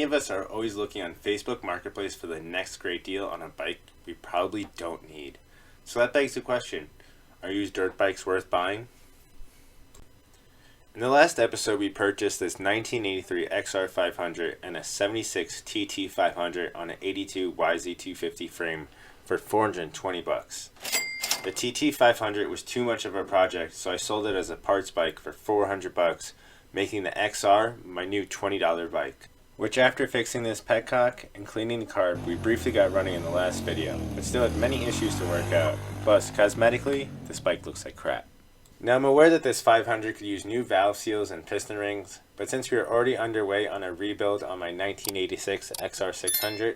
of us are always looking on Facebook Marketplace for the next great deal on a bike we probably don't need. So that begs the question, are used dirt bikes worth buying? In the last episode we purchased this 1983 XR500 and a 76 TT500 on an 82 YZ250 frame for $420. The TT500 was too much of a project, so I sold it as a parts bike for $400, making the XR my new $20 bike. Which after fixing this petcock and cleaning the carb, we briefly got running in the last video, but still had many issues to work out. Plus, cosmetically, this bike looks like crap. Now I'm aware that this 500 could use new valve seals and piston rings, but since we are already underway on a rebuild on my 1986 XR600,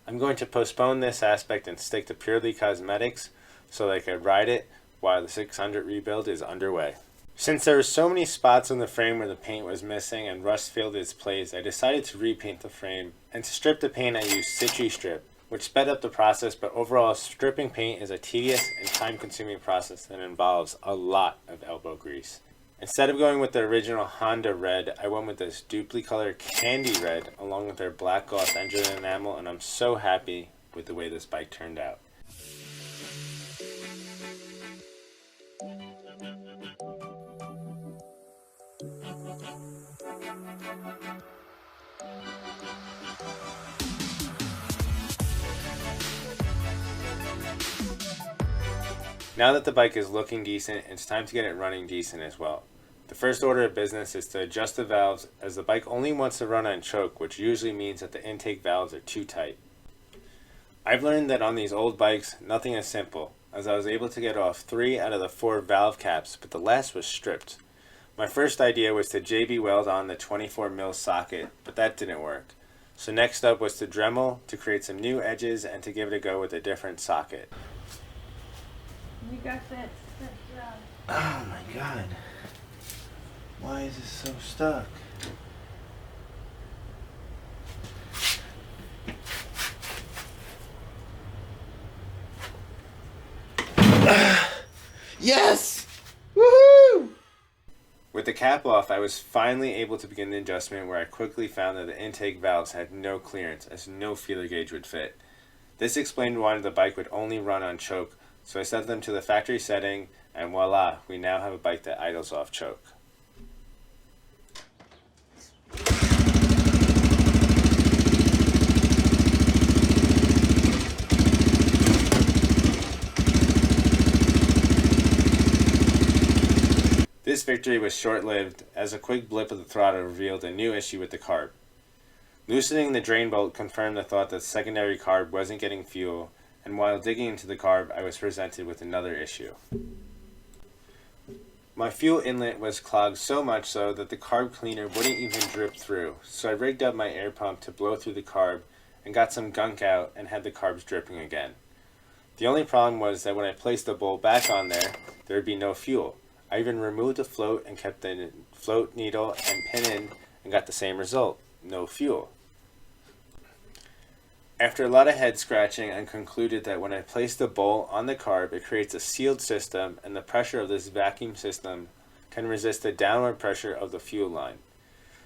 I'm going to postpone this aspect and stick to purely cosmetics so that I can ride it while the 600 rebuild is underway. Since there were so many spots on the frame where the paint was missing and rust filled its place, I decided to repaint the frame, and to strip the paint I used Citri Strip, which sped up the process, but overall stripping paint is a tedious and time-consuming process that involves a lot of elbow grease. Instead of going with the original Honda red, I went with this duplicolored candy red along with their black gloss engine enamel, and I'm so happy with the way this bike turned out. Now that the bike is looking decent, it's time to get it running decent as well. The first order of business is to adjust the valves, as the bike only wants to run on choke, which usually means that the intake valves are too tight. I've learned that on these old bikes, nothing is simple, as I was able to get off 3 out of the 4 valve caps, but the last was stripped. My first idea was to JB weld on the 24mm socket, but that didn't work. So next up was to Dremel to create some new edges and to give it a go with a different socket. You got that stuff. Oh my god. Why is this so stuck? Yes! Woohoo! With the cap off, I was finally able to begin the adjustment, where I quickly found that the intake valves had no clearance, as no feeler gauge would fit. This explained why the bike would only run on choke, so I set them to the factory setting, and voila, we now have a bike that idles off choke. This victory was short-lived, as a quick blip of the throttle revealed a new issue with the carb. Loosening the drain bolt confirmed the thought that the secondary carb wasn't getting fuel, and while digging into the carb, I was presented with another issue. My fuel inlet was clogged so much so that the carb cleaner wouldn't even drip through, so I rigged up my air pump to blow through the carb and got some gunk out and had the carbs dripping again. The only problem was that when I placed the bowl back on there would be no fuel. I even removed the float and kept the float needle and pin in and got the same result, no fuel. After a lot of head scratching, I concluded that when I place the bowl on the carb, it creates a sealed system, and the pressure of this vacuum system can resist the downward pressure of the fuel line.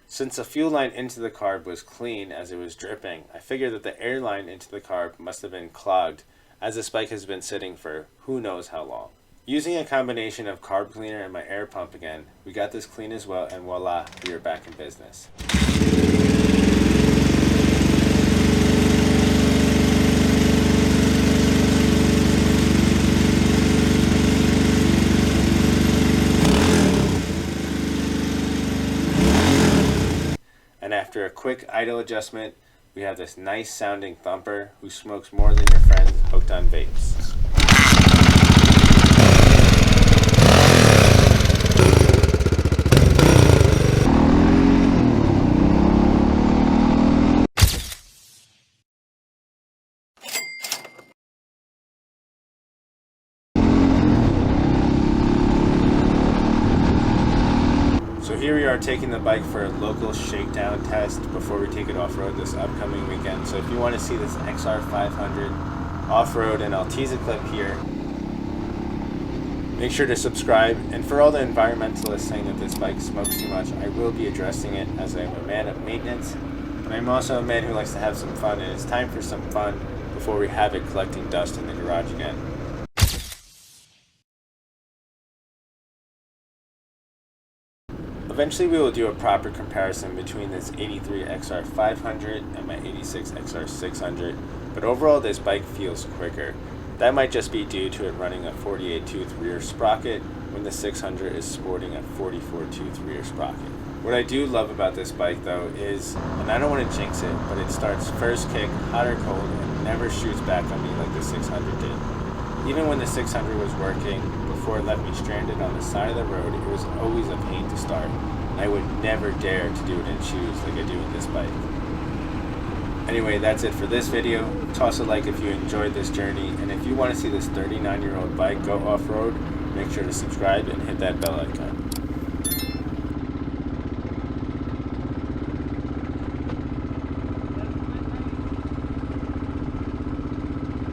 Since the fuel line into the carb was clean as it was dripping, I figured that the air line into the carb must have been clogged, as this bike has been sitting for who knows how long. Using a combination of carb cleaner and my air pump again, we got this clean as well, and voila, we are back in business. And after a quick idle adjustment, we have this nice sounding thumper who smokes more than your friends hooked on vapes. So here we are taking the bike for a local shakedown test before we take it off-road this upcoming weekend. So if you want to see this XR500 off-road, and I'll tease a clip here, make sure to subscribe. And for all the environmentalists saying that this bike smokes too much, I will be addressing it as I'm a man of maintenance. And I'm also a man who likes to have some fun, and it's time for some fun before we have it collecting dust in the garage again. Eventually we will do a proper comparison between this 83 XR500 and my 86 XR600, but overall this bike feels quicker. That might just be due to it running a 48 tooth rear sprocket when the 600 is sporting a 44 tooth rear sprocket. What I do love about this bike though is, and I don't want to jinx it, but it starts first kick, hot or cold, and never shoots back on me like the 600 did. Even when the 600 was working, before it left me stranded on the side of the road, it was always a pain to start. And I would never dare to do it in shoes like I do with this bike. Anyway, that's it for this video. Toss a like if you enjoyed this journey, and if you want to see this 39-year-old bike go off-road, make sure to subscribe and hit that bell icon.